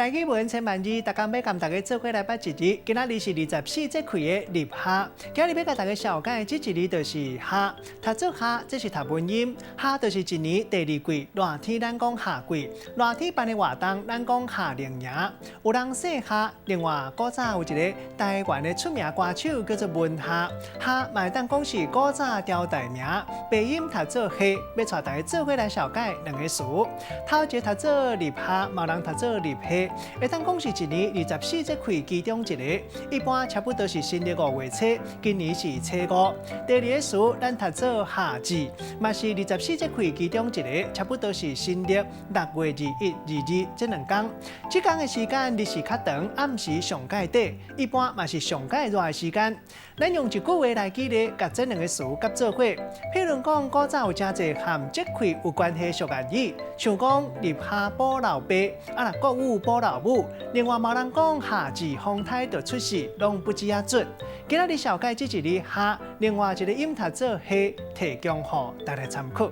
台语文千万字，大家要跟大家做伙来捌一字。今仔日是24节气的立夏，今日要甲大家小解这一字就是夏。读做夏，这是读文音，夏就是一年第二季，热天咱讲夏季，热天办的活动咱讲夏令营。有人说夏，另外古早有一个台湾的出名歌手叫做文夏，夏嘛会当讲是古早朝代名，白音读做夏，要带大家做伙来小解两个词。头一个读做立夏，嘛有人读做立夏。会当讲是一年24节气其中一个，一般差不多是新历5月初，今年是初5。第二个词咱读做夏至，嘛是24节气其中一个，差不多是新历6月21、22这两天。这天的时间日是较长，暗时上介短，一般嘛是上介热的时间。咱用一句话来举例，甲这两个词夹做伙。譬如讲，古早有真侪和节气有关系俗谚语，像讲立夏保老爸，若国语保老母。另外，某人讲夏至风台就出世，拢不止啊准。今仔日小解这一字夏，另外一个音读做夏，提供予大家参考。